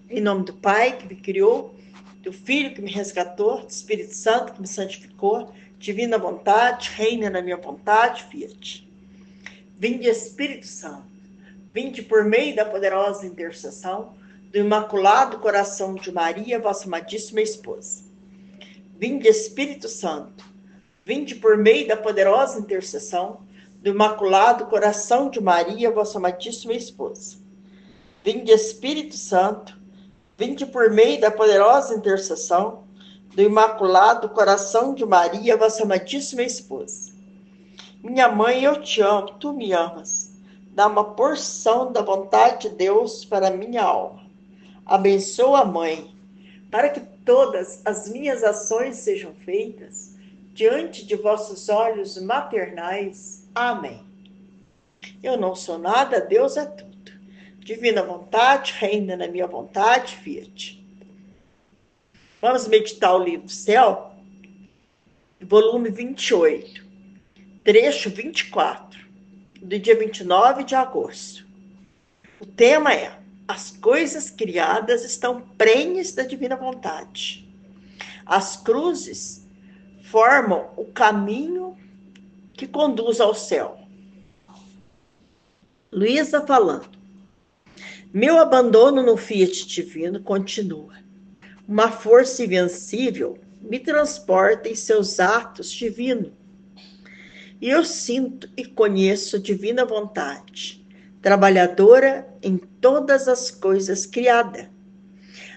Em nome do Pai, que me criou, do Filho, que me resgatou, do Espírito Santo, que me santificou, divina vontade, reina na minha vontade, fiat. Vinde, Espírito Santo, vinde por meio da poderosa intercessão do Imaculado Coração de Maria, vossa amadíssima esposa. Vinde, Espírito Santo, vinde por meio da poderosa intercessão do Imaculado Coração de Maria, vossa amadíssima esposa. Vinde, Espírito Santo, vinde por meio da poderosa intercessão do Imaculado Coração de Maria, vossa amadíssima esposa. Minha mãe, eu te amo, tu me amas. Dá uma porção da vontade de Deus para a minha alma. Abençoa a mãe, para que todas as minhas ações sejam feitas diante de vossos olhos maternais. Amém. Eu não sou nada, Deus é tudo. Divina vontade, reina na minha vontade, fiat. Vamos meditar o livro do céu, volume 28, trecho 24, do dia 29 de agosto. O tema é: as coisas criadas estão prenhes da divina vontade. As cruzes formam o caminho que conduz ao céu. Luísa falando. Meu abandono no fiat divino continua. Uma força invencível me transporta em seus atos divinos. E eu sinto e conheço a divina vontade, trabalhadora em todas as coisas criadas,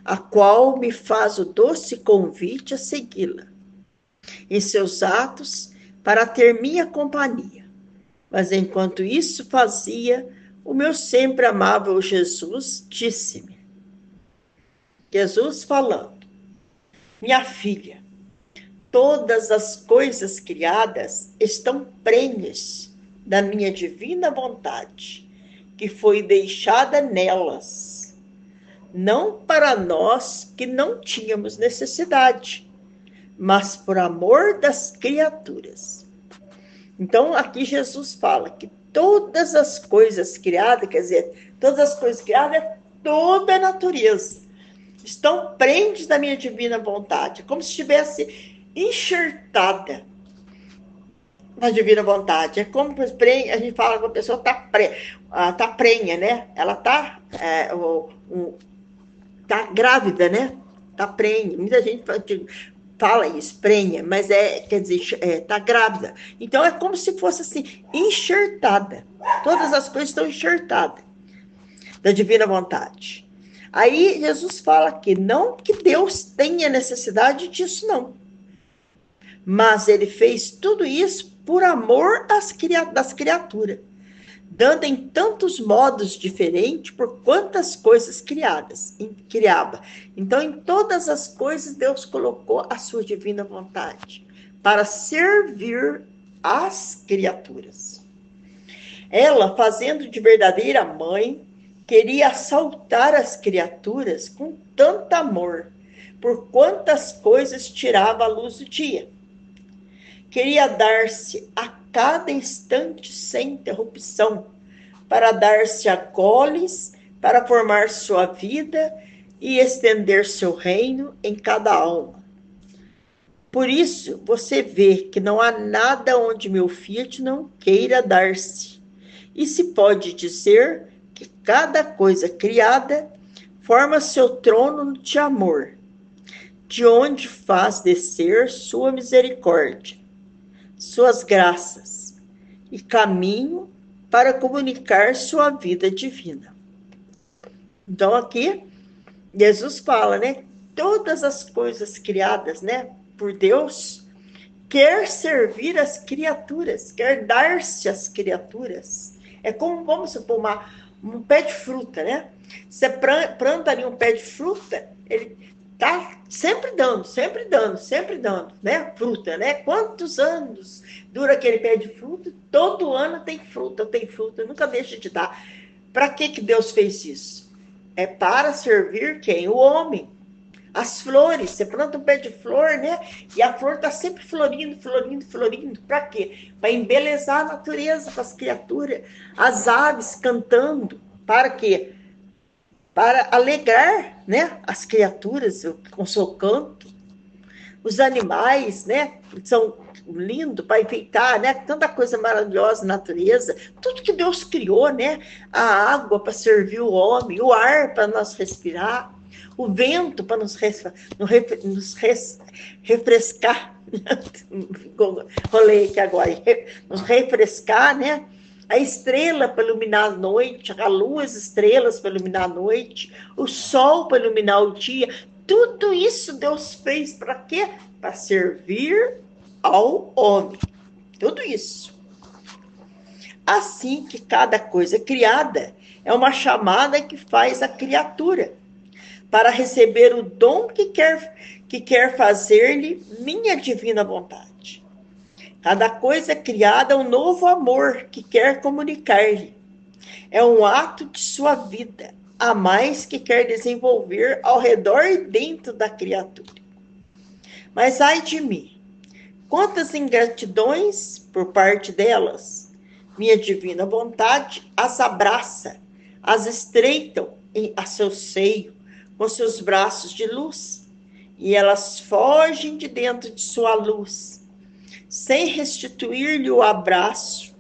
a qual me faz o doce convite a segui-la, em seus atos, para ter minha companhia. Mas enquanto isso fazia, o meu sempre amável Jesus disse-me, Jesus falando, minha filha, todas as coisas criadas estão prenhes da minha divina vontade, que foi deixada nelas, não para nós que não tínhamos necessidade, mas por amor das criaturas. Então, aqui Jesus fala que todas as coisas criadas, quer dizer, todas as coisas criadas é toda a natureza, estão prenhes da minha divina vontade, como se estivesse enxertada na divina vontade. É como a gente fala que a pessoa tá prenha, né? Ela tá grávida, né? Tá prenha. Muita gente fala isso, prenha, mas quer dizer, tá grávida. Então é como se fosse assim, enxertada. Todas as coisas estão enxertadas da divina vontade. Aí Jesus fala aqui, não que Deus tenha necessidade disso, não. Mas ele fez tudo isso por amor das criaturas, dando em tantos modos diferentes por quantas coisas criava. Então, em todas as coisas, Deus colocou a sua divina vontade para servir as criaturas. Ela, fazendo de verdadeira mãe, queria assaltar as criaturas com tanto amor, por quantas coisas tirava a luz do dia. Queria dar-se a cada instante sem interrupção, para dar-se a goles, para formar sua vida e estender seu reino em cada alma. Por isso, você vê que não há nada onde meu fiat não queira dar-se. E se pode dizer que cada coisa criada forma seu trono de amor, de onde faz descer sua misericórdia, suas graças e caminho para comunicar sua vida divina. Então aqui Jesus fala, né? Todas as coisas criadas, né, por Deus, quer servir as criaturas, quer dar-se às criaturas. É como, vamos supor, um pé de fruta, né? Você planta ali um pé de fruta, ele tá sempre dando, né? Fruta, né? Quantos anos dura aquele pé de fruta? Todo ano tem fruta, nunca deixa de dar. Para que Deus fez isso? É para servir quem? O homem. As flores, você planta um pé de flor, né? E a flor está sempre florindo. Para quê? Para embelezar a natureza para as criaturas. As aves cantando. Para quê? para alegrar, né, as criaturas com seu canto, os animais, né, são lindos para enfeitar, né, tanta coisa maravilhosa na natureza, tudo que Deus criou, né, a água para servir o homem, o ar para nós respirar, o vento para nos refrescar, rolei aqui agora, nos refrescar, né, a estrela para iluminar a noite, a lua, as estrelas para iluminar a noite, o sol para iluminar o dia. Tudo isso Deus fez para quê? Para servir ao homem. Tudo isso. Assim que cada coisa criada é uma chamada que faz a criatura para receber o dom que quer fazer-lhe minha divina vontade. Cada coisa criada é um novo amor que quer comunicar-lhe. É um ato de sua vida, a mais que quer desenvolver ao redor e dentro da criatura. Mas ai de mim, quantas ingratidões por parte delas, minha divina vontade as abraça, as estreitam a seu seio com seus braços de luz, e elas fogem de dentro de sua luz, sem restituir-lhe o abraço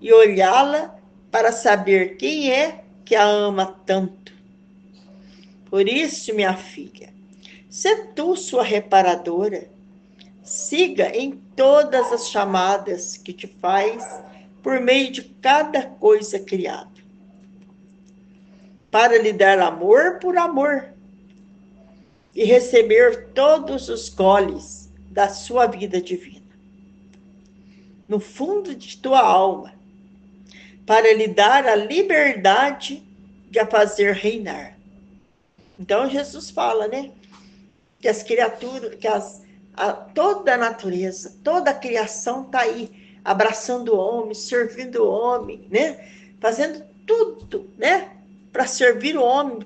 e olhá-la para saber quem é que a ama tanto. Por isso, minha filha, se tu sua reparadora, siga em todas as chamadas que te faz por meio de cada coisa criada, para lhe dar amor por amor e receber todos os goles da sua vida divina, no fundo de tua alma, para lhe dar a liberdade de a fazer reinar. Então, Jesus fala, né, que as criaturas, toda a natureza, toda a criação está aí, abraçando o homem, servindo o homem, né, fazendo tudo, né, para servir o homem,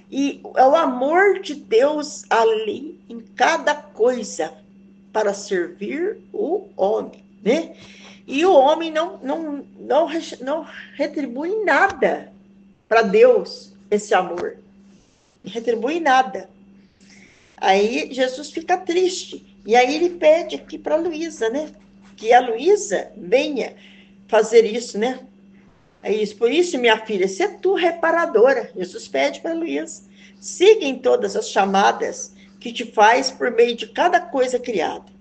e é o amor de Deus ali, em cada coisa, para servir o homem, né? E o homem não retribui nada para Deus esse amor. Não retribui nada. Aí Jesus fica triste. E aí ele pede aqui para a Luísa, né? Que a Luísa venha fazer isso, né? É isso. Por isso, minha filha, se tu reparadora, Jesus pede para a Luísa, siga em todas as chamadas que te faz por meio de cada coisa criada,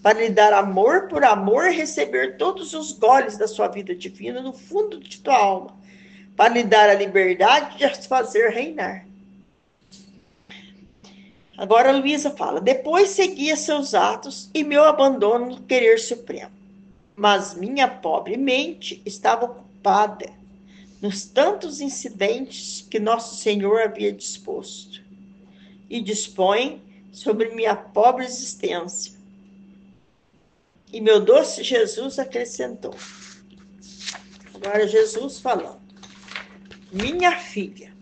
para lhe dar amor por amor, receber todos os goles da sua vida divina no fundo de tua alma, para lhe dar a liberdade de as fazer reinar. Agora a Luísa fala, depois seguia seus atos e meu abandono no querer supremo. Mas minha pobre mente estava ocupada nos tantos incidentes que nosso Senhor havia disposto e dispõe sobre minha pobre existência. E meu doce Jesus acrescentou. Agora Jesus falando. Minha filha,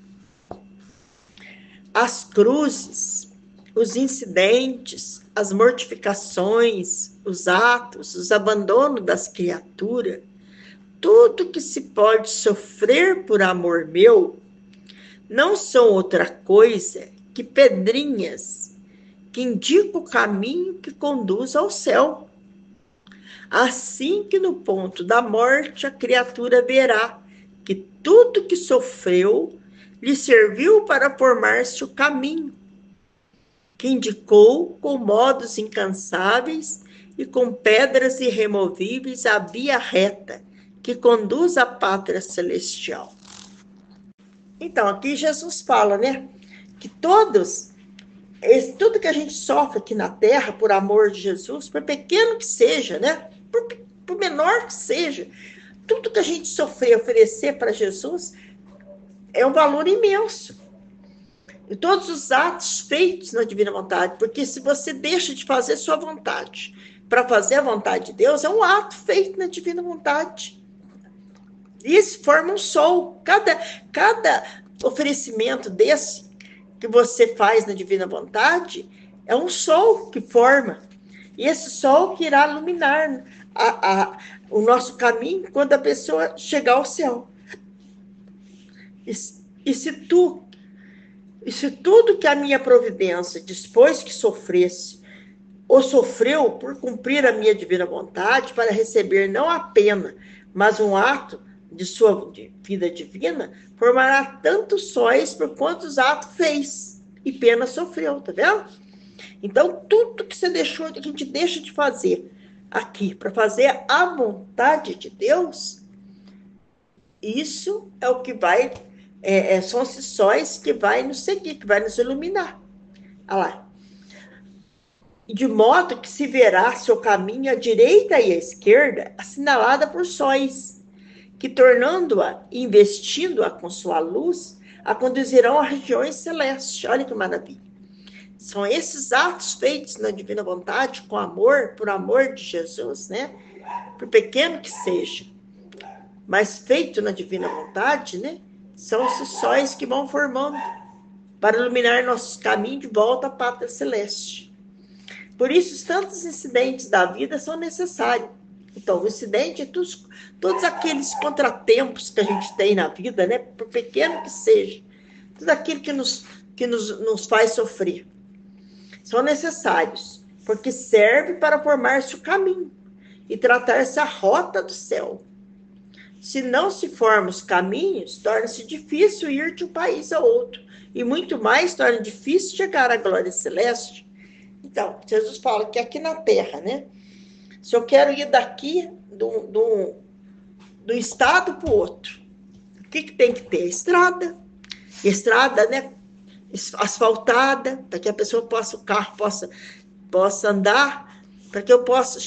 as cruzes, os incidentes, as mortificações, os atos, os abandonos das criaturas, tudo que se pode sofrer por amor meu, não são outra coisa que pedrinhas que indicam o caminho que conduz ao céu. Assim que no ponto da morte a criatura verá que tudo que sofreu lhe serviu para formar-se o caminho, que indicou com modos incansáveis e com pedras irremovíveis a via reta que conduz à pátria celestial. Então, aqui Jesus fala, né, que tudo que a gente sofre aqui na terra por amor de Jesus, por pequeno que seja, né, por menor que seja, tudo que a gente sofrer, oferecer para Jesus, é um valor imenso. E todos os atos feitos na divina vontade, porque se você deixa de fazer sua vontade para fazer a vontade de Deus, é um ato feito na divina vontade. Isso forma um sol. Cada oferecimento desse que você faz na divina vontade é um sol que forma. E esse sol que irá iluminar o nosso caminho quando a pessoa chegar ao céu. E se tu E se tudo que a minha providência dispôs que sofresse, ou sofreu por cumprir a minha divina vontade, para receber não a pena, mas um ato de sua vida divina, formará tantos sóis por quantos atos fez e pena sofreu, tá vendo? Então, tudo que você deixou, que a gente deixa de fazer aqui, para fazer a vontade de Deus, isso é o que vai, são esses sóis que vai nos seguir, que vai nos iluminar. Olha lá. De modo que se verá seu caminho à direita e à esquerda, assinalada por sóis, que tornando-a e investindo-a com sua luz, a conduzirão a regiões celestes. Olha que maravilha. São esses atos feitos na divina vontade, com amor, por amor de Jesus, né? Por pequeno que seja, mas feito na divina vontade, né? São esses sóis que vão formando para iluminar nossos caminhos de volta à pátria celeste. Por isso, tantos incidentes da vida são necessários. Então, o incidente é todos aqueles contratempos que a gente tem na vida, né? Por pequeno que seja, tudo aquilo que nos faz sofrer, são necessários, porque serve para formar-se o caminho e tratar-se a rota do céu. Se não se formam os caminhos, torna-se difícil ir de um país a outro, e muito mais torna difícil chegar à glória celeste. Então, Jesus fala que aqui na Terra, né? Se eu quero ir daqui do estado para o outro, o que tem que ter? Estrada. Estrada, né? Asfaltada, para que a pessoa o carro possa andar, para que eu possa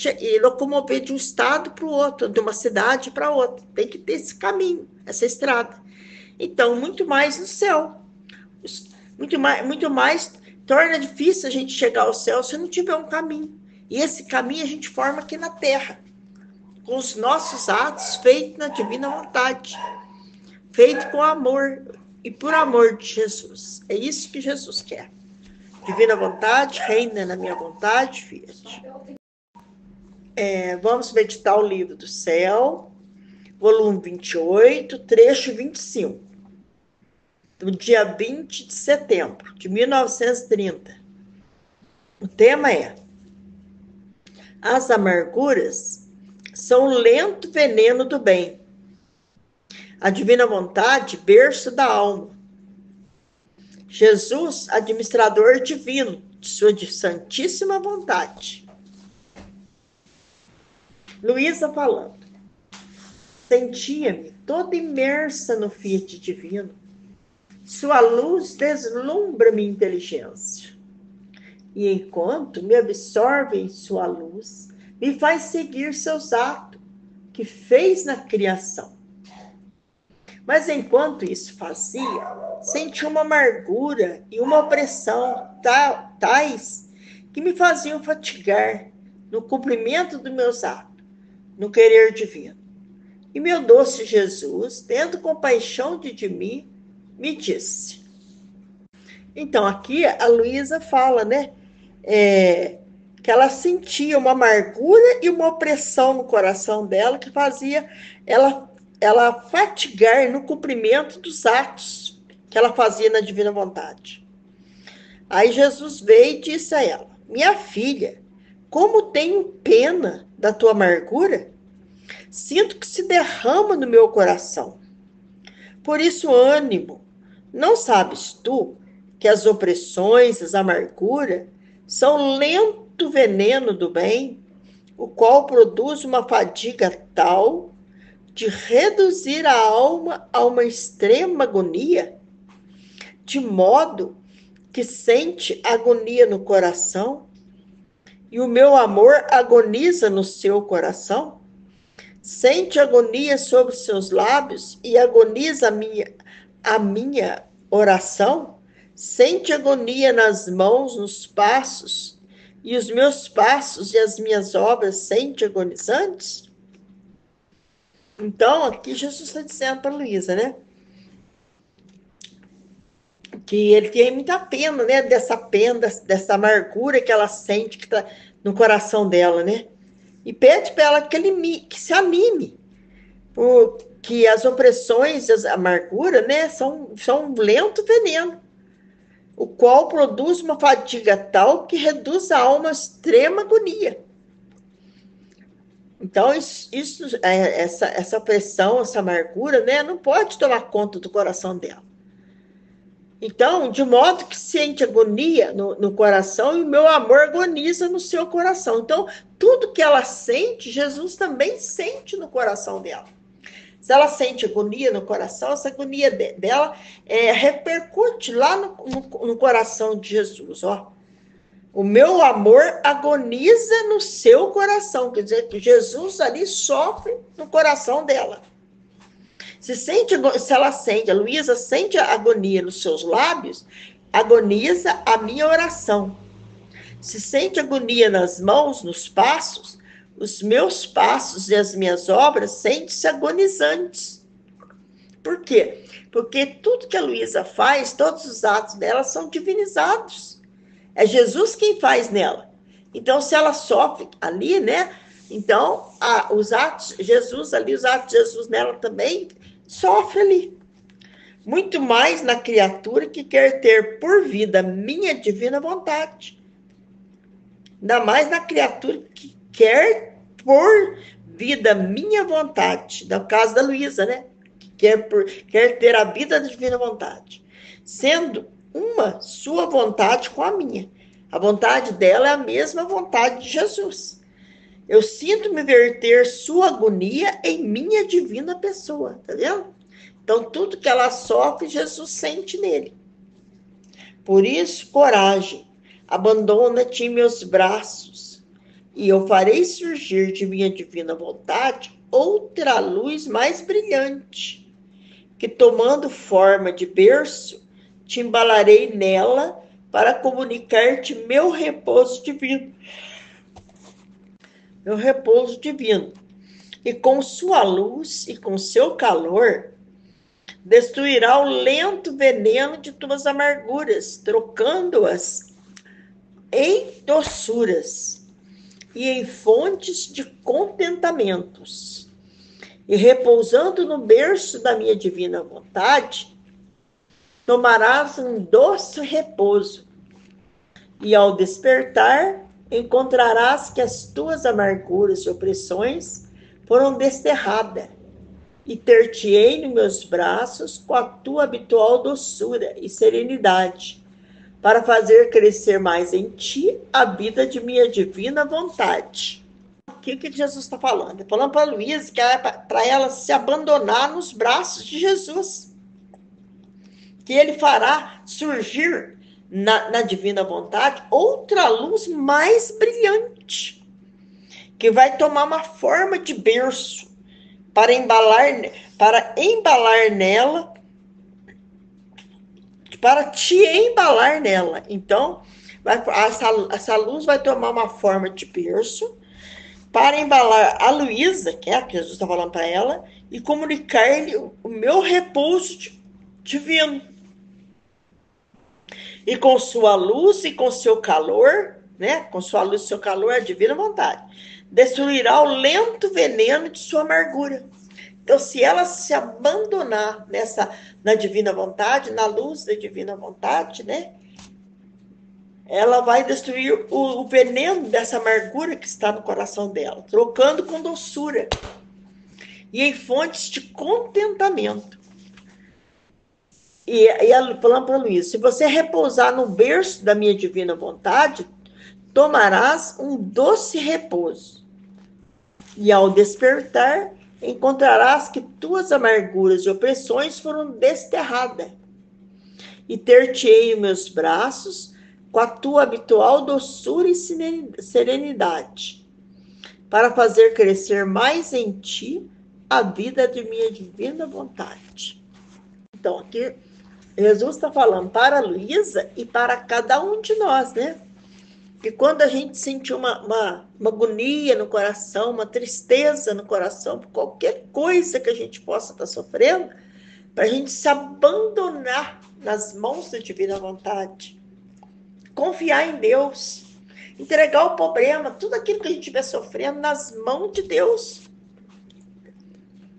locomover de um estado para o outro, de uma cidade para outra. Tem que ter esse caminho, essa estrada. Então, muito mais no céu. Muito mais torna difícil a gente chegar ao céu se não tiver um caminho. E esse caminho a gente forma aqui na Terra, com os nossos atos feitos na divina vontade, feito com amor e por amor de Jesus. É isso que Jesus quer. Divina vontade, reina na minha vontade, Fiat. Vamos meditar o livro do céu, volume 28, trecho 25, do dia 20 de setembro de 1930. O tema é: as amarguras são o lento veneno do bem. A divina vontade, berço da alma. Jesus, administrador divino de sua santíssima vontade. Luísa falando. Sentia-me toda imersa no fiat divino. Sua luz deslumbra minha inteligência. E enquanto me absorve em sua luz, me faz seguir seus atos que fez na criação. Mas enquanto isso fazia, senti uma amargura e uma opressão tais que me faziam fatigar no cumprimento dos meus atos, no querer divino. E meu doce Jesus, tendo compaixão de mim, me disse. Então, aqui a Luísa fala, né? Que ela sentia uma amargura e uma opressão no coração dela que fazia ela fatigar no cumprimento dos atos que ela fazia na divina vontade. Aí Jesus veio e disse a ela: minha filha, como tenho pena da tua amargura, sinto que se derrama no meu coração. Por isso, ânimo, não sabes tu que as opressões, as amarguras, são lento veneno do bem, o qual produz uma fadiga tal de reduzir a alma a uma extrema agonia, de modo que sente agonia no coração, e o meu amor agoniza no seu coração? Sente agonia sobre os seus lábios e agoniza a minha oração? Sente agonia nas mãos, nos passos, e os meus passos e as minhas obras sente agonizantes? Então, aqui Jesus está dizendo para Luísa, né? Que ele tem muita pena, né? Dessa amargura que ela sente que está no coração dela, né? E pede para ela que se anime, porque as opressões, as amarguras, né? São um lento veneno. o qual produz uma fadiga tal que reduz a alma a extrema agonia. Então, essa pressão, essa amargura, né, não pode tomar conta do coração dela. Então, de modo que sente agonia no coração e o meu amor agoniza no seu coração. Então, tudo que ela sente, Jesus também sente no coração dela. Se ela sente agonia no coração, essa agonia dela repercute lá no coração de Jesus, ó. O meu amor agoniza no seu coração, quer dizer que Jesus ali sofre no coração dela. Se ela sente, a Luísa sente a agonia nos seus lábios, agoniza a minha oração. Se sente agonia nas mãos, nos passos, os meus passos e as minhas obras sentem-se agonizantes. Por quê? Porque tudo que a Luísa faz, todos os atos dela são divinizados. É Jesus quem faz nela. Então, se ela sofre ali, né? Então, os atos de Jesus nela também sofre ali. Muito mais na criatura que quer ter por vida minha divina vontade. Ainda mais na criatura que quer por vida minha vontade. No caso da Luísa, né? Que quer ter a vida da divina vontade. Sendo uma sua vontade com a minha. A vontade dela é a mesma vontade de Jesus. Eu sinto-me verter sua agonia em minha divina pessoa, tá vendo? Então, tudo que ela sofre, Jesus sente nele. Por isso, coragem, abandona-te em meus braços, e eu farei surgir de minha divina vontade outra luz mais brilhante, que tomando forma de berço, te embalarei nela para comunicar-te meu repouso divino. Meu repouso divino. E com sua luz e com seu calor, destruirá o lento veneno de tuas amarguras, trocando-as em doçuras e em fontes de contentamentos. E repousando no berço da minha divina vontade, tomarás um doce repouso, e ao despertar, encontrarás que as tuas amarguras e opressões foram desterradas, e ter-te-ei nos meus braços com a tua habitual doçura e serenidade, para fazer crescer mais em ti a vida de minha divina vontade. O que Jesus está falando? Está falando para a Luísa que é para ela se abandonar nos braços de Jesus, que ele fará surgir na divina vontade outra luz mais brilhante, que vai tomar uma forma de berço para embalar nela, para te embalar nela. Então, essa luz vai tomar uma forma de berço para embalar a Luísa, que é a que Jesus está falando para ela, e comunicar-lhe o meu repouso divino. E com sua luz e com seu calor, né? Com sua luz e seu calor, a divina vontade, destruirá o lento veneno de sua amargura. Então, se ela se abandonar na divina vontade, na luz da divina vontade, né? Ela vai destruir o veneno dessa amargura que está no coração dela, trocando com doçura e em fontes de contentamento. E falando para Luísa, se você repousar no berço da minha divina vontade, tomarás um doce repouso. E ao despertar, encontrarás que tuas amarguras e opressões foram desterradas. E ter-te-ei em meus braços com a tua habitual doçura e serenidade, para fazer crescer mais em ti a vida de minha divina vontade. Então, aqui Jesus está falando para a Luísa e para cada um de nós, né? Que quando a gente sentir uma agonia no coração, uma tristeza no coração, por qualquer coisa que a gente possa estar sofrendo, para a gente se abandonar nas mãos da divina vontade, confiar em Deus, entregar o problema, tudo aquilo que a gente estiver sofrendo nas mãos de Deus,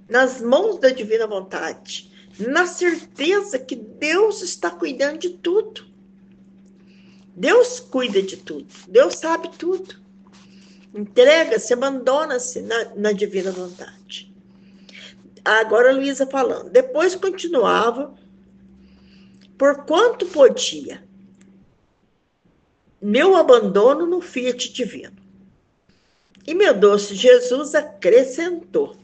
nas mãos da divina vontade, na certeza que Deus está cuidando de tudo. Deus cuida de tudo. Deus sabe tudo. Entrega-se, abandona-se na divina vontade. Agora a Luísa falando. Depois continuava, por quanto podia, meu abandono no Fiat divino. E meu doce Jesus acrescentou.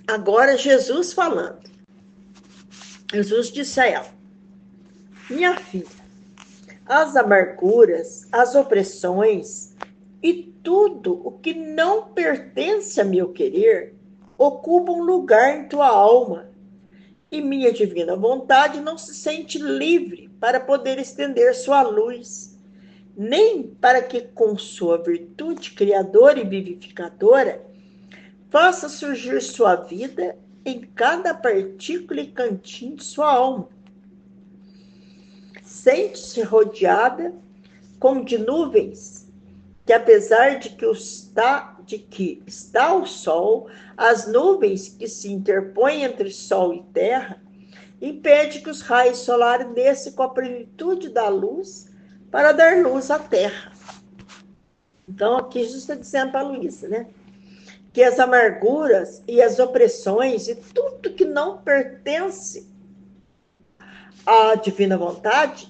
Agora Jesus falando. Jesus disse a ela, minha filha, as amarguras, as opressões e tudo o que não pertence a meu querer ocupam lugar em tua alma. E minha divina vontade não se sente livre para poder estender sua luz, nem para que com sua virtude criadora e vivificadora faça surgir sua vida em cada partícula e cantinho de sua alma. Sente-se rodeada como de nuvens, que apesar de que está o sol, as nuvens que se interpõem entre sol e terra, impede que os raios solares desçam com a plenitude da luz para dar luz à terra. Então, aqui Jesus está dizendo para a Luísa, né? Que as amarguras e as opressões e tudo que não pertence à divina vontade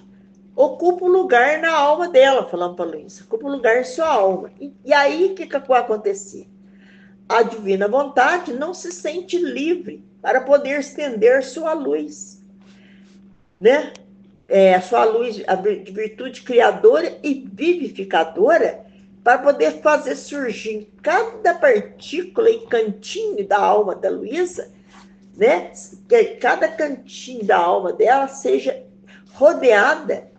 ocupa um lugar na alma dela, falando para a Luísa, ocupa um lugar em sua alma. E aí, o que vai acontecer? A divina vontade não se sente livre para poder estender sua luz, né? Sua luz, a virtude criadora e vivificadora, para poder fazer surgir cada partícula e cantinho da alma da Luísa, né? Que cada cantinho da alma dela seja rodeada,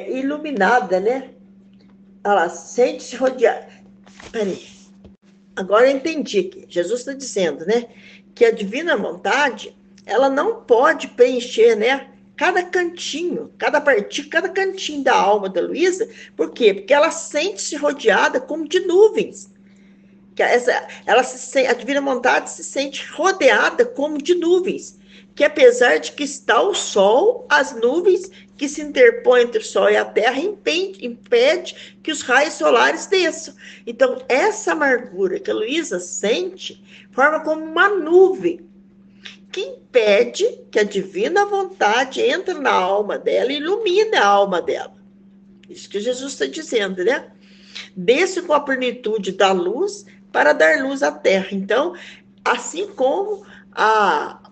iluminada, né? Ela sente-se rodeada. Peraí. Agora eu entendi aqui. Jesus está dizendo, né? Que a divina vontade, ela não pode preencher, né? Cada cantinho, cada partícula, cada cantinho da alma da Luísa. Por quê? Porque ela sente-se rodeada como de nuvens. A divina vontade se sente rodeada como de nuvens. Que apesar de que está o sol, as nuvens que se interpõem entre o sol e a terra impede que os raios solares desçam. Então, essa amargura que a Luísa sente forma como uma nuvem que impede que a divina vontade entre na alma dela e ilumine a alma dela. Isso que Jesus está dizendo, né? Desce com a plenitude da luz para dar luz à terra. Então, assim como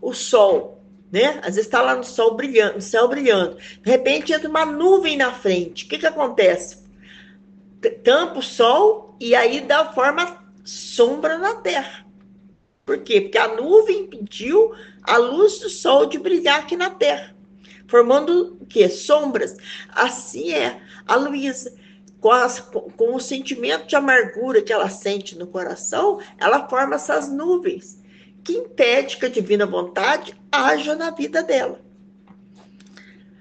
o sol, né? Às vezes está lá no sol brilhando, no céu brilhando. De repente entra uma nuvem na frente. O que acontece? Tampa o sol e aí dá forma sombra na terra. Por quê? Porque a nuvem impediu a luz do sol de brilhar aqui na terra, formando o quê? Sombras. Assim é a Luísa. Com o sentimento de amargura que ela sente no coração, ela forma essas nuvens que impede que a divina vontade haja na vida dela.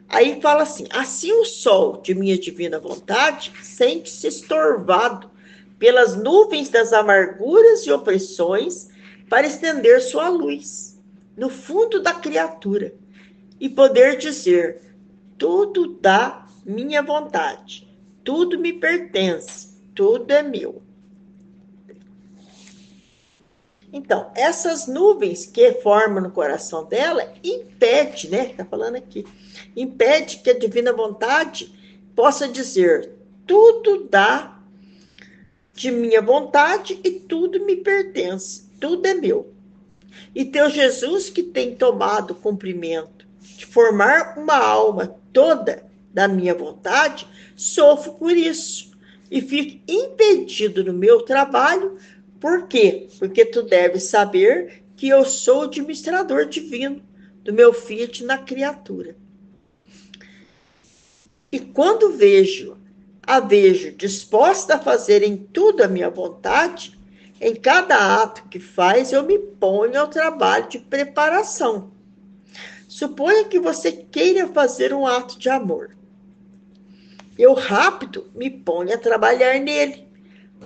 Aí fala assim o sol de minha divina vontade sente-se estorvado pelas nuvens das amarguras e opressões para estender sua luz no fundo da criatura e poder dizer, tudo dá minha vontade, tudo me pertence, tudo é meu. Então, essas nuvens que formam no coração dela impede, né? Está falando aqui, impede que a divina vontade possa dizer, tudo dá de minha vontade e tudo me pertence, tudo é meu. E teu Jesus que tem tomado o cumprimento de formar uma alma toda da minha vontade, sofro por isso e fico impedido no meu trabalho. Por quê? Porque tu deves saber que eu sou o administrador divino do meu Fiat na criatura. E quando a vejo disposta a fazer em tudo a minha vontade, em cada ato que faz, eu me ponho ao trabalho de preparação. Suponha que você queira fazer um ato de amor. Eu rápido me ponho a trabalhar nele.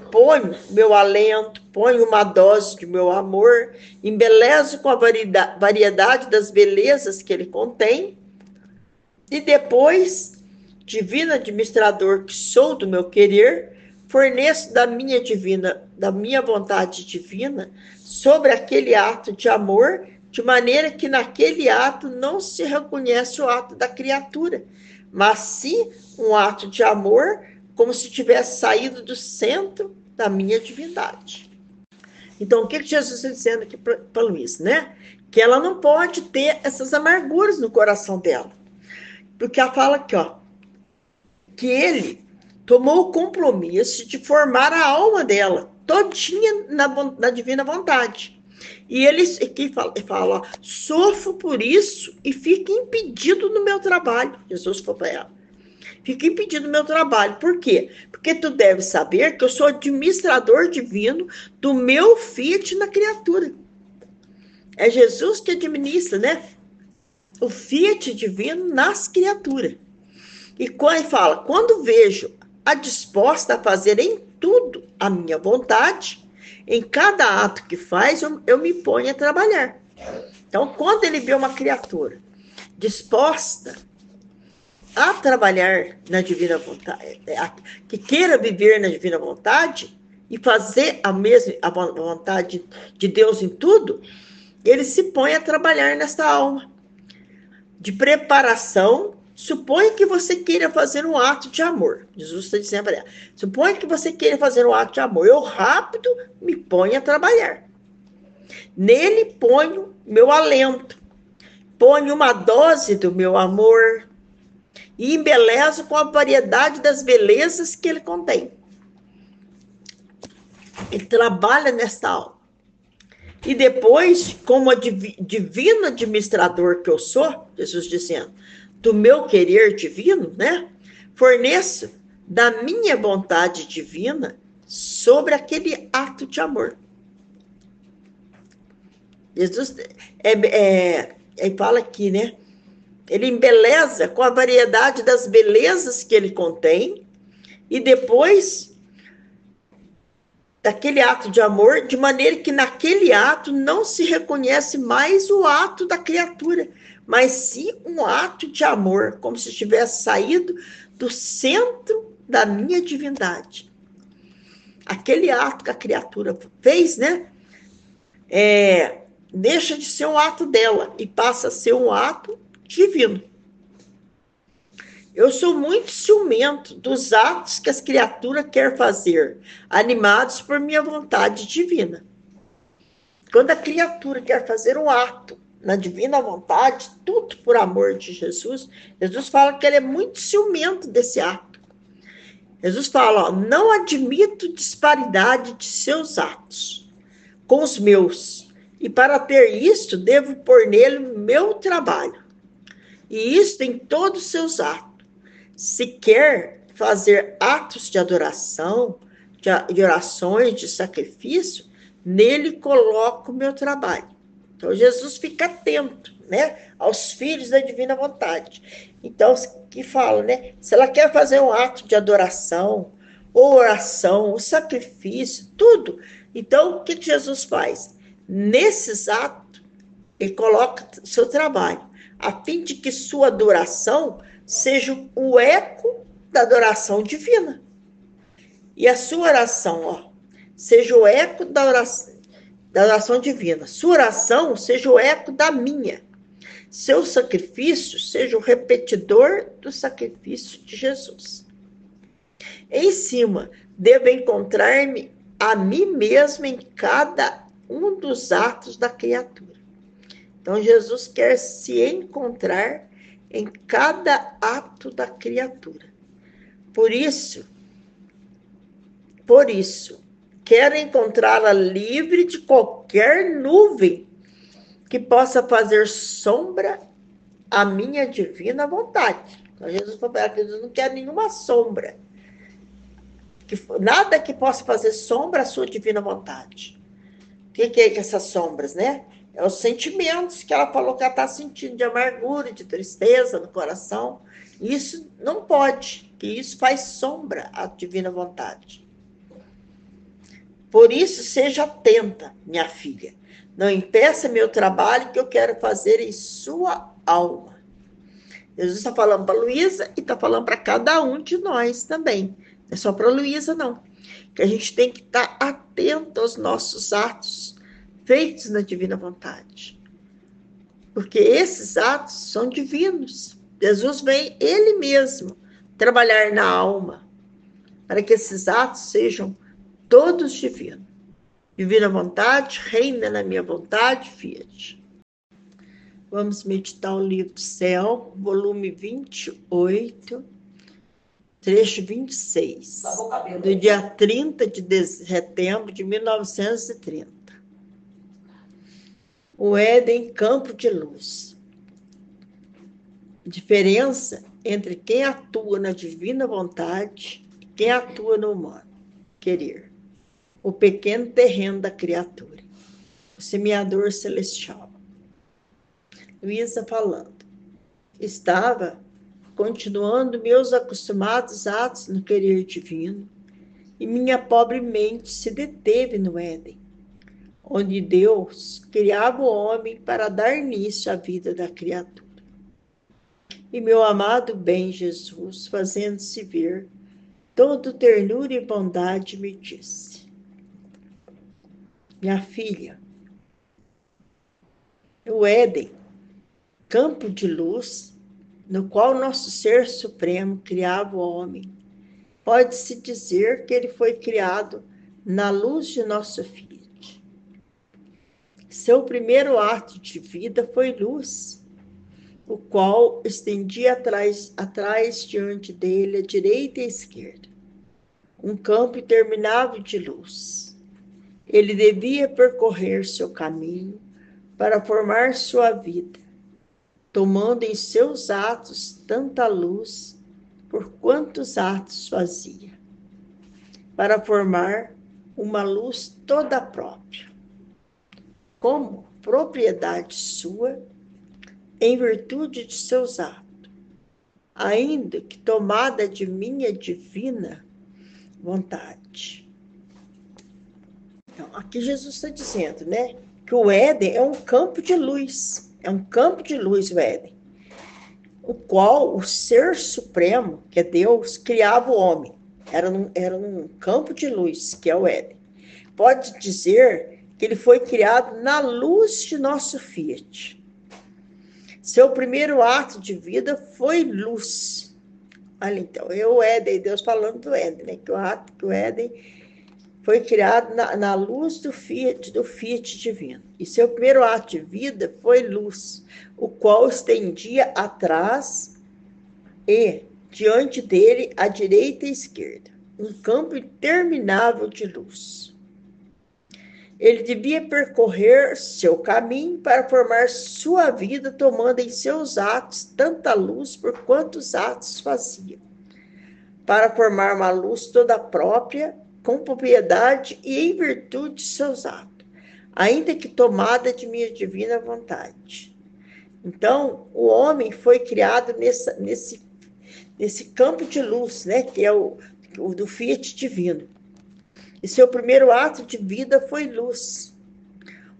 Ponho meu alento, ponho uma dose de meu amor, embelezo com a variedade das belezas que ele contém, E depois, divino administrador que sou do meu querer, forneço da minha vontade divina sobre aquele ato de amor, de maneira que naquele ato não se reconhece o ato da criatura, mas sim um ato de amor, como se tivesse saído do centro da minha divindade. Então, o que Jesus está dizendo aqui para Luísa, né? Que ela não pode ter essas amarguras no coração dela. Porque ela fala aqui, ó, que ele tomou o compromisso de formar a alma dela, todinha na divina vontade. E ele fala, ó, sofro por isso e fico impedido no meu trabalho. Jesus falou para ela. Fica impedido do meu trabalho. Por quê? Porque tu deve saber que eu sou administrador divino do meu fiat na criatura. É Jesus que administra, né? O fiat divino nas criaturas. E quando ele fala, quando vejo a disposta a fazer em tudo a minha vontade, em cada ato que faz, eu me ponho a trabalhar. Então, quando ele vê uma criatura disposta a trabalhar na divina vontade, que queira viver na divina vontade e fazer a vontade de Deus em tudo, ele se põe a trabalhar nessa alma de preparação. Suponha que você queira fazer um ato de amor. Jesus está dizendo para ela, suponha que você queira fazer um ato de amor. Eu rápido me ponho a trabalhar. Nele ponho meu alento, ponho uma dose do meu amor, e embelezo com a variedade das belezas que ele contém. Ele trabalha nesta alma. E depois, como divino administrador que eu sou, Jesus dizendo, do meu querer divino, né? Forneço da minha vontade divina sobre aquele ato de amor. Jesus ele fala aqui, né? Ele embeleza com a variedade das belezas que ele contém e depois daquele ato de amor, de maneira que naquele ato não se reconhece mais o ato da criatura, mas sim um ato de amor, como se tivesse saído do centro da minha divindade. Aquele ato que a criatura fez, né? Deixa de ser um ato dela e passa a ser um ato divino. Eu sou muito ciumento dos atos que as criaturas querem fazer, animados por minha vontade divina. Quando a criatura quer fazer um ato na divina vontade, tudo por amor de Jesus, Jesus fala que ele é muito ciumento desse ato. Jesus fala, ó, não admito disparidade de seus atos com os meus, e para ter isto, devo pôr nele meu trabalho. E isto em todos os seus atos. Se quer fazer atos de adoração, de orações, de sacrifício, nele coloco o meu trabalho. Então, Jesus fica atento, né, aos filhos da divina vontade. Então, que fala, né, se ela quer fazer um ato de adoração, ou oração, ou sacrifício, tudo. Então, o que Jesus faz? Nesses atos, ele coloca o seu trabalho, a fim de que sua adoração seja o eco da adoração divina. E a sua oração, ó, seja o eco da oração divina. Sua oração seja o eco da minha. Seu sacrifício seja o repetidor do sacrifício de Jesus. Em cima, devo encontrar-me a mim mesmo em cada um dos atos da criatura. Então, Jesus quer se encontrar em cada ato da criatura. Por isso, quero encontrá-la livre de qualquer nuvem que possa fazer sombra à minha divina vontade. Então, Jesus falou para ela que Jesus não quer nenhuma sombra. Nada que possa fazer sombra à sua divina vontade. O que é essas sombras, né? É os sentimentos que ela falou que ela está sentindo de amargura, de tristeza no coração. Isso não pode, que isso faz sombra à divina vontade. Por isso, seja atenta, minha filha. Não impeça meu trabalho que eu quero fazer em sua alma. Jesus está falando para a Luísa e está falando para cada um de nós também. Não é só para a Luísa, não. Que a gente tem que estar atento aos nossos atos feitos na divina vontade. Porque esses atos são divinos. Jesus vem, ele mesmo, trabalhar na alma, para que esses atos sejam todos divinos. Divina vontade, reina na minha vontade, fiat. Vamos meditar o livro Céu, volume 28, trecho 26, do dia 30 de setembro de 1930. O Éden, campo de luz. Diferença entre quem atua na divina vontade e quem atua no humano querer. O pequeno terreno da criatura. O semeador celestial. Luísa falando. Estava continuando meus acostumados atos no querer divino, e minha pobre mente se deteve no Éden, onde Deus criava o homem para dar início à vida da criatura. E meu amado bem Jesus, fazendo-se ver, todo ternura e bondade, me disse: minha filha, o Éden, campo de luz, no qual nosso Ser Supremo criava o homem, pode-se dizer que ele foi criado na luz de nosso Filho. Seu primeiro ato de vida foi luz, o qual estendia atrás diante dele, à direita e à esquerda, um campo interminável de luz. Ele devia percorrer seu caminho para formar sua vida, tomando em seus atos tanta luz por quantos atos fazia, para formar uma luz toda própria, como propriedade sua, em virtude de seus atos, ainda que tomada de minha divina vontade. Então, aqui Jesus está dizendo, né, que o Éden é um campo de luz. É um campo de luz o Éden, o qual o Ser Supremo, que é Deus, criava o homem. Era num campo de luz, que é o Éden. Pode dizer que ele foi criado na luz de nosso Fiat. Seu primeiro ato de vida foi luz. Olha, então, o Éden, Deus falando do Éden, né? Que o Éden foi criado na luz do Fiat divino. E seu primeiro ato de vida foi luz, o qual estendia atrás e diante dele, à direita e à esquerda, um campo interminável de luz. Ele devia percorrer seu caminho para formar sua vida, tomando em seus atos tanta luz por quantos atos fazia, para formar uma luz toda própria, com propriedade e em virtude de seus atos, ainda que tomada de minha divina vontade. Então, o homem foi criado nesse campo de luz, né, que é o do Fiat divino. E seu primeiro ato de vida foi luz,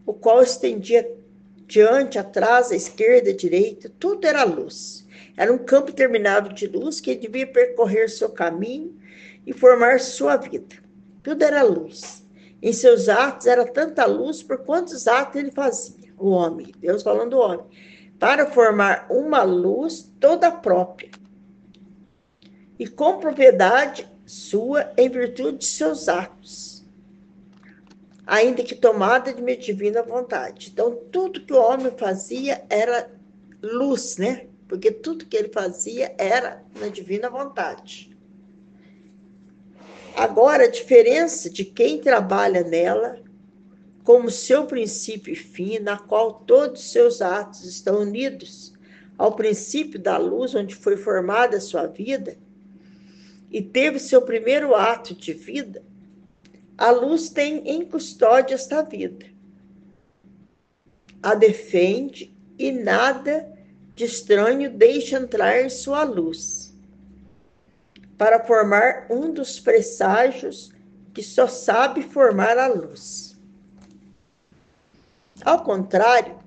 o qual estendia diante, atrás, à esquerda, à direita, tudo era luz. Era um campo interminável de luz que ele devia percorrer seu caminho e formar sua vida. Tudo era luz. Em seus atos era tanta luz por quantos atos ele fazia, o homem, Deus falando do homem, para formar uma luz toda própria e com propriedade sua em virtude de seus atos, ainda que tomada de minha divina vontade. Então, tudo que o homem fazia era luz, né? Porque tudo que ele fazia era na divina vontade. Agora, a diferença de quem trabalha nela, como seu princípio e fim, na qual todos os seus atos estão unidos ao princípio da luz, onde foi formada a sua vida, e teve seu primeiro ato de vida, a luz tem em custódia esta vida. A defende e nada de estranho deixa entrar em sua luz, para formar um dos presságios que só sabe formar a luz. Ao contrário,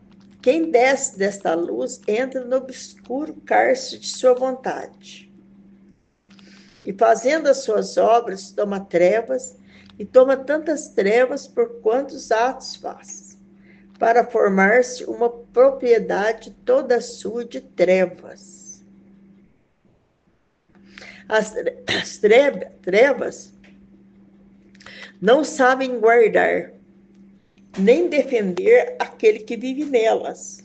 quem desce desta luz entra no obscuro cárcere de sua vontade. E fazendo as suas obras, toma trevas, e toma tantas trevas por quantos atos faz, para formar-se uma propriedade toda sua de trevas. As trevas não sabem guardar, nem defender aquele que vive nelas.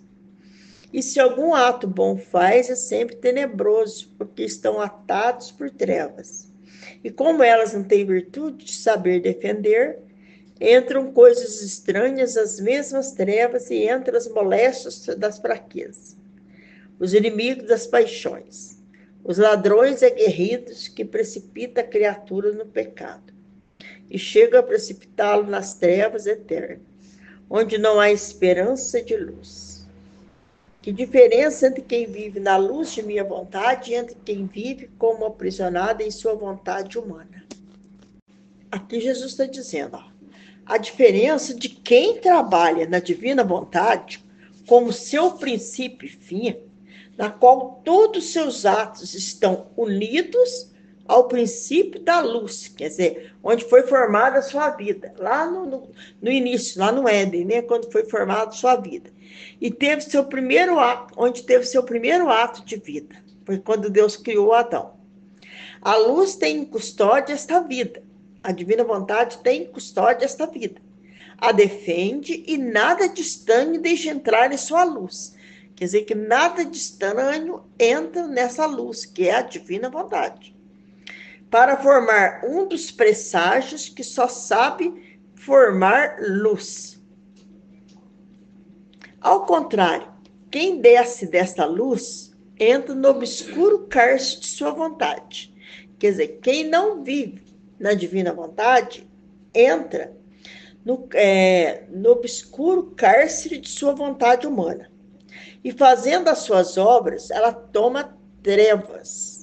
E se algum ato bom faz, é sempre tenebroso, porque estão atados por trevas. E como elas não têm virtude de saber defender, entram coisas estranhas, as mesmas trevas, e entram as moléstias das fraquezas, os inimigos das paixões, os ladrões aguerridos que precipitam a criatura no pecado, e chegam a precipitá-lo nas trevas eternas, onde não há esperança de luz. Que diferença entre quem vive na luz de minha vontade e entre quem vive como aprisionado em sua vontade humana. Aqui Jesus está dizendo, ó, a diferença de quem trabalha na divina vontade como seu princípio e fim, na qual todos os seus atos estão unidos ao princípio da luz, quer dizer, onde foi formada a sua vida, lá no início, lá no Éden, né, quando foi formada a sua vida. E teve seu primeiro ato, onde teve seu primeiro ato de vida, foi quando Deus criou Adão. A luz tem em custódia esta vida, a divina vontade tem em custódia esta vida. A defende e nada de estranho deixa entrar em sua luz. Quer dizer que nada de estranho entra nessa luz, que é a divina vontade. Para formar um dos presságios que só sabe formar luz. Ao contrário, quem desce desta luz entra no obscuro cárcere de sua vontade. Quer dizer, quem não vive na divina vontade entra no obscuro cárcere de sua vontade humana. E fazendo as suas obras, ela toma trevas.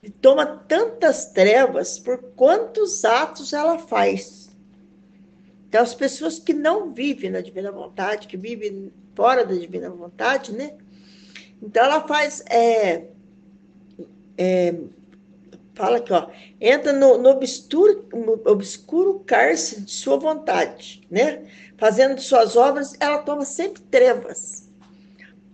E toma tantas trevas por quantos atos ela faz. Então, as pessoas que não vivem na divina vontade, que vivem fora da divina vontade, né? Então, ela faz... fala aqui, ó, entra no obscuro cárcere de sua vontade, né? Fazendo suas obras, ela toma sempre trevas.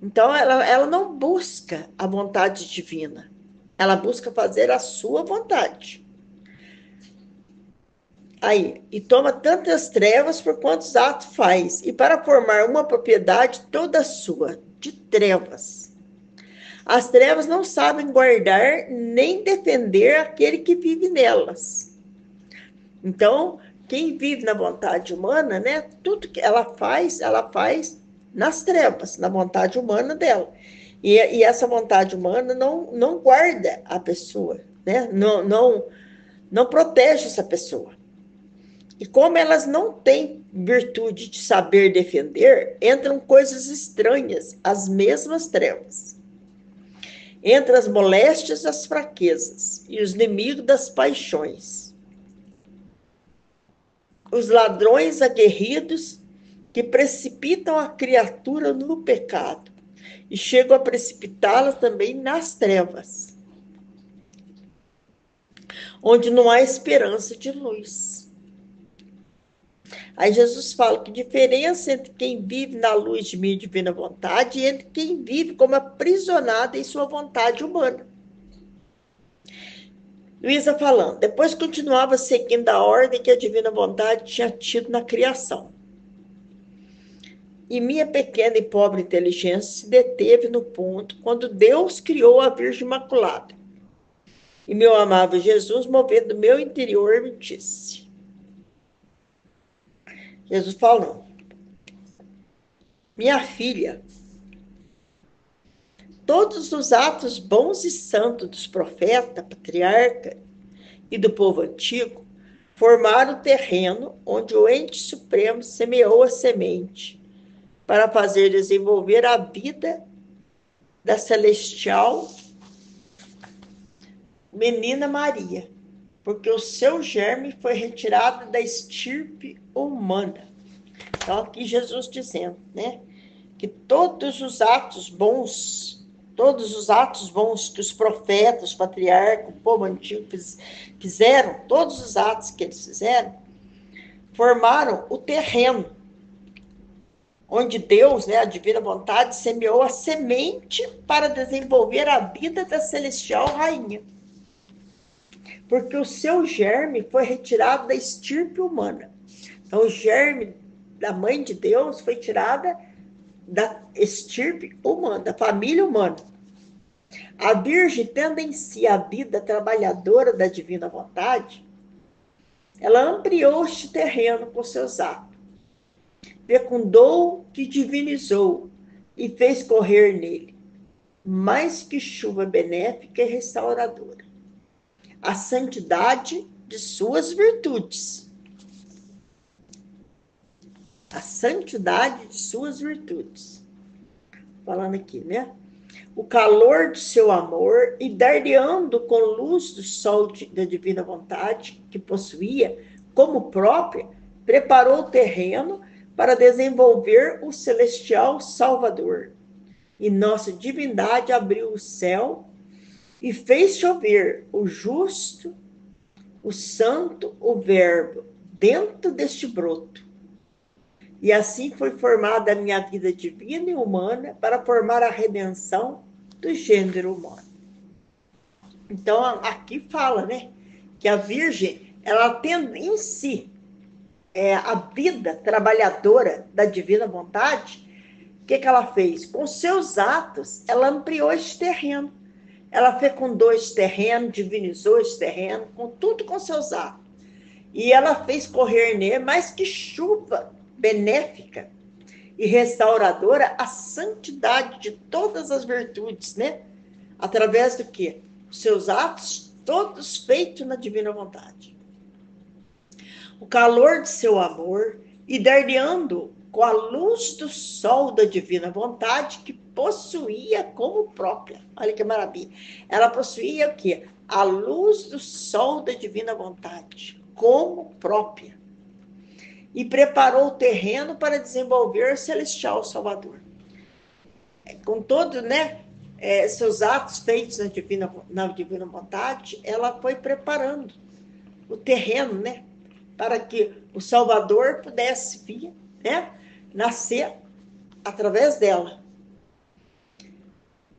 Então, ela não busca a vontade divina. Ela busca fazer a sua vontade. Aí, e toma tantas trevas por quantos atos faz, e para formar uma propriedade toda sua, de trevas. As trevas não sabem guardar nem defender aquele que vive nelas. Então, quem vive na vontade humana, né, tudo que ela faz nas trevas, na vontade humana dela. E essa vontade humana não guarda a pessoa, né? Não protege essa pessoa. E como elas não têm virtude de saber defender, entram coisas estranhas, as mesmas trevas. Entre as moléstias e as fraquezas, e os inimigos das paixões. Os ladrões aguerridos que precipitam a criatura no pecado e chegam a precipitá-la também nas trevas, onde não há esperança de luz. Aí Jesus fala que diferença entre quem vive na luz de minha divina vontade e entre quem vive como aprisionado em sua vontade humana. Luísa falando, depois continuava seguindo a ordem que a divina vontade tinha tido na criação. E minha pequena e pobre inteligência se deteve no ponto quando Deus criou a Virgem Imaculada. E meu amável Jesus, movendo do meu interior, me disse. Jesus falou, minha filha, todos os atos bons e santos dos profetas, patriarca e do povo antigo formaram o terreno onde o ente supremo semeou a semente para fazer desenvolver a vida da celestial menina Maria, porque o seu germe foi retirado da estirpe humana. Então, aqui Jesus dizendo, né, que todos os atos bons que os profetas, os patriarcas, o povo antigo fizeram, todos os atos que eles fizeram, formaram o terreno onde Deus, né, a divina vontade, semeou a semente para desenvolver a vida da celestial rainha. Porque o seu germe foi retirado da estirpe humana. Então, o germe da mãe de Deus foi tirada da estirpe humana, da família humana. A Virgem, tendo em si a vida trabalhadora da divina vontade, ela ampliou este terreno com seus atos, fecundou que divinizou e fez correr nele, mais que chuva benéfica e restauradora, a santidade de suas virtudes. A santidade de suas virtudes. Falando aqui, né? O calor do seu amor, e dardeando com luz do sol da divina vontade, que possuía como própria, preparou o terreno para desenvolver o celestial Salvador. E nossa divindade abriu o céu e fez chover o justo, o santo, o verbo, dentro deste broto. E assim foi formada a minha vida divina e humana para formar a redenção do gênero humano. Então, aqui fala, né, que a Virgem, ela tem em si a vida trabalhadora da divina vontade. O que ela fez? Com seus atos, ela ampliou este terreno. Ela fecundou este terreno, divinizou este terreno, com tudo com seus atos. E ela fez correr nele mais que chuva benéfica e restauradora a santidade de todas as virtudes, né? Através do quê? Os seus atos, todos feitos na divina vontade. O calor de seu amor, e dardeando com a luz do sol da divina vontade, que possuía como própria. Olha que maravilha. Ela possuía o quê? A luz do sol da divina vontade, como própria. E preparou o terreno para desenvolver o celestial Salvador. Com todo, né, seus atos feitos na divina vontade, ela foi preparando o terreno, né, para que o Salvador pudesse vir, né, nascer através dela,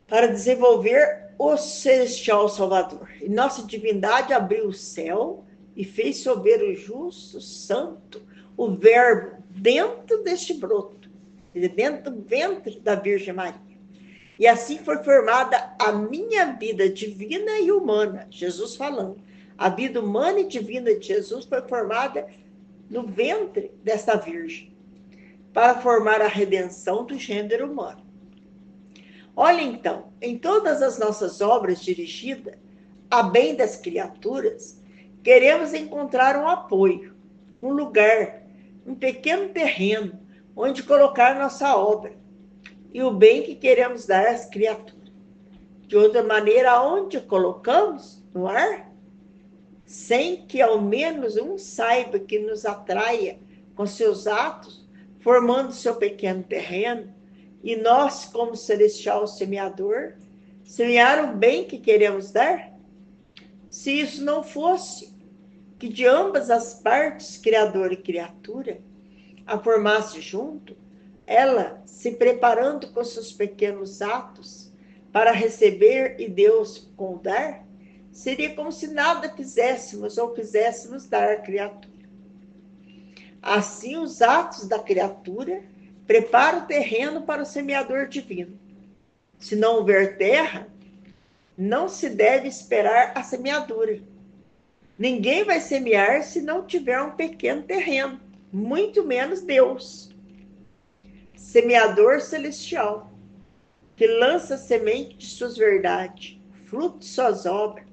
para desenvolver o celestial Salvador. E nossa divindade abriu o céu e fez chover o justo, santo, o verbo dentro deste broto, dentro do ventre da Virgem Maria. E assim foi formada a minha vida divina e humana, Jesus falando. A vida humana e divina de Jesus foi formada no ventre desta Virgem, para formar a redenção do gênero humano. Olha então, em todas as nossas obras dirigidas a bem das criaturas, queremos encontrar um apoio, um lugar, um pequeno terreno onde colocar nossa obra e o bem que queremos dar às criaturas. De outra maneira, aonde colocamos? No ar? Sem que ao menos um saiba que nos atraia com seus atos, formando seu pequeno terreno, e nós, como celestial semeador, semear o bem que queremos dar? Se isso não fosse, que de ambas as partes, criador e criatura, a formasse junto, ela se preparando com seus pequenos atos para receber e Deus com dar, seria como se nada fizéssemos ou quiséssemos dar à criatura. Assim, os atos da criatura preparam o terreno para o semeador divino. Se não houver terra, não se deve esperar a semeadura. Ninguém vai semear se não tiver um pequeno terreno, muito menos Deus. Semeador celestial, que lança semente de suas verdades, fruto de suas obras,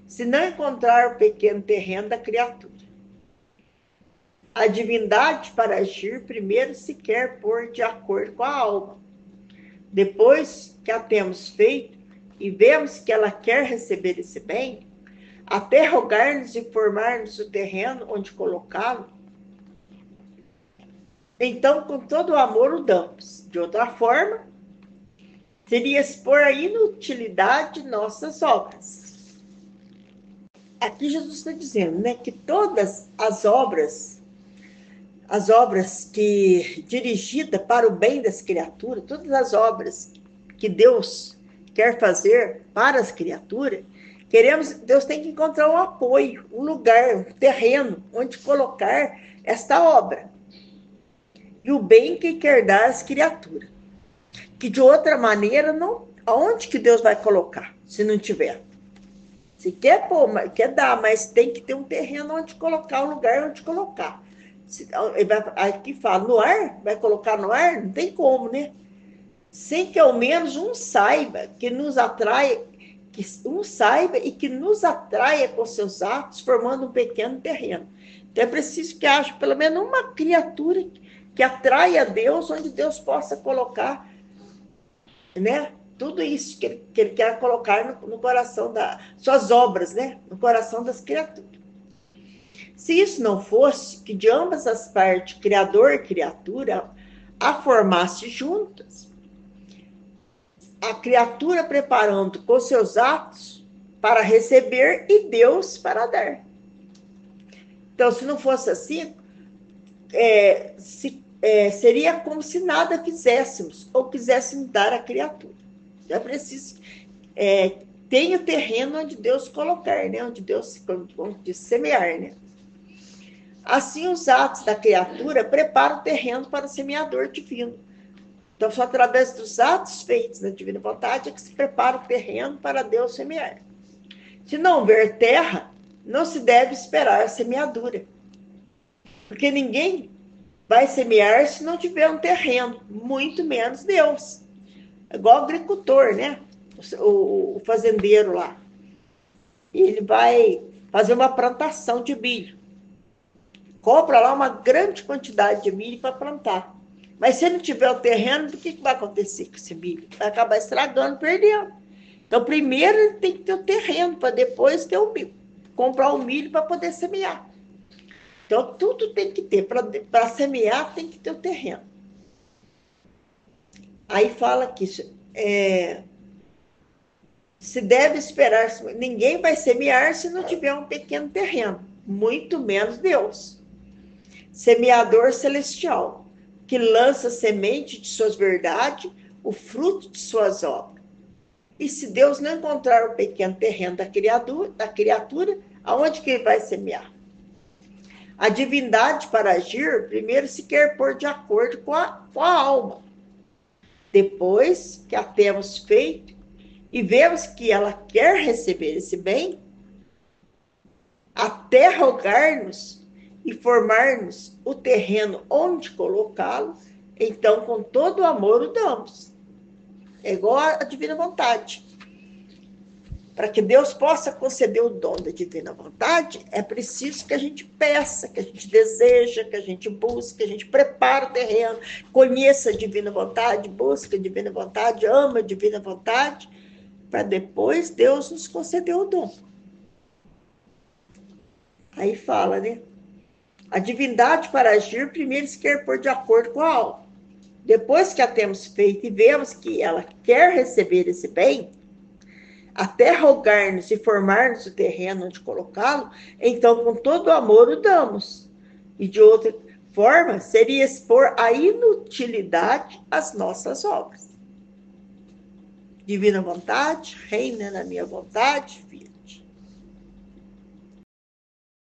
se não encontrar o pequeno terreno da criatura. A divindade, para agir, primeiro se quer pôr de acordo com a alma. Depois que a temos feito e vemos que ela quer receber esse bem, até rogar-nos e formar-nos o terreno onde colocá-lo, então com todo o amor o damos. De outra forma, seria expor a inutilidade de nossas obras. Aqui Jesus está dizendo, né, que todas as obras que dirigidas para o bem das criaturas, todas as obras que Deus quer fazer para as criaturas, Deus tem que encontrar um apoio, um lugar, um terreno onde colocar esta obra. E o bem que quer dar às criaturas. Que de outra maneira, não, aonde que Deus vai colocar, se não tiver? Se quer pôr, quer dar, mas tem que ter um terreno onde colocar, um lugar onde colocar. Aqui fala, no ar? Vai colocar no ar? Não tem como, né? Sem que ao menos um saiba que nos atrai, que um saiba e que nos atraia com seus atos, formando um pequeno terreno. Então é preciso que haja pelo menos uma criatura que atraia a Deus, onde Deus possa colocar, né? Tudo isso que ele quer colocar no coração suas obras, né? No coração das criaturas. Se isso não fosse, que de ambas as partes, Criador e criatura, a formasse juntas, a criatura preparando com seus atos para receber e Deus para dar. Então, se não fosse assim, seria como se nada fizéssemos ou quiséssemos dar à criatura. É preciso tem o terreno onde Deus colocar, né? Onde Deus, como diz, semear, né? Assim, os atos da criatura preparam o terreno para o semeador divino. Então, só através dos atos feitos na divina vontade é que se prepara o terreno para Deus semear. Se não houver terra, não se deve esperar a semeadura. Porque ninguém vai semear se não tiver um terreno, muito menos Deus. É igual o agricultor, né? O fazendeiro lá. Ele vai fazer uma plantação de milho. Compra lá uma grande quantidade de milho para plantar. Mas se não tiver o terreno, o que vai acontecer com esse milho? Vai acabar estragando, perdendo. Então, primeiro ele tem que ter o terreno, para depois ter o milho. Comprar o milho para poder semear. Então, tudo tem que ter. Para semear, tem que ter o terreno. Aí fala que se deve esperar. Ninguém vai semear se não tiver um pequeno terreno. Muito menos Deus. Semeador celestial, que lança semente de suas verdades, o fruto de suas obras. E se Deus não encontrar o pequeno terreno da criatura, aonde que ele vai semear? A divindade, para agir, primeiro se quer pôr de acordo com a alma. Depois que a temos feito e vemos que ela quer receber esse bem, até rogar-nos e formar-nos o terreno onde colocá-lo, então com todo o amor o damos. É igual a divina vontade. Para que Deus possa conceder o dom da divina vontade, é preciso que a gente peça, que a gente deseja, que a gente busque, que a gente prepare o terreno, conheça a divina vontade, busque a divina vontade, ama a divina vontade, para depois Deus nos conceder o dom. Aí fala, né? A divindade, para agir, primeiro se quer pôr de acordo com a alma. Depois que a temos feito e vemos que ela quer receber esse bem, até rogar-nos e formar-nos o terreno onde colocá-lo, então com todo amor o damos. E de outra forma, seria expor a inutilidade às nossas obras. Divina vontade, reina na minha vontade, Virgem.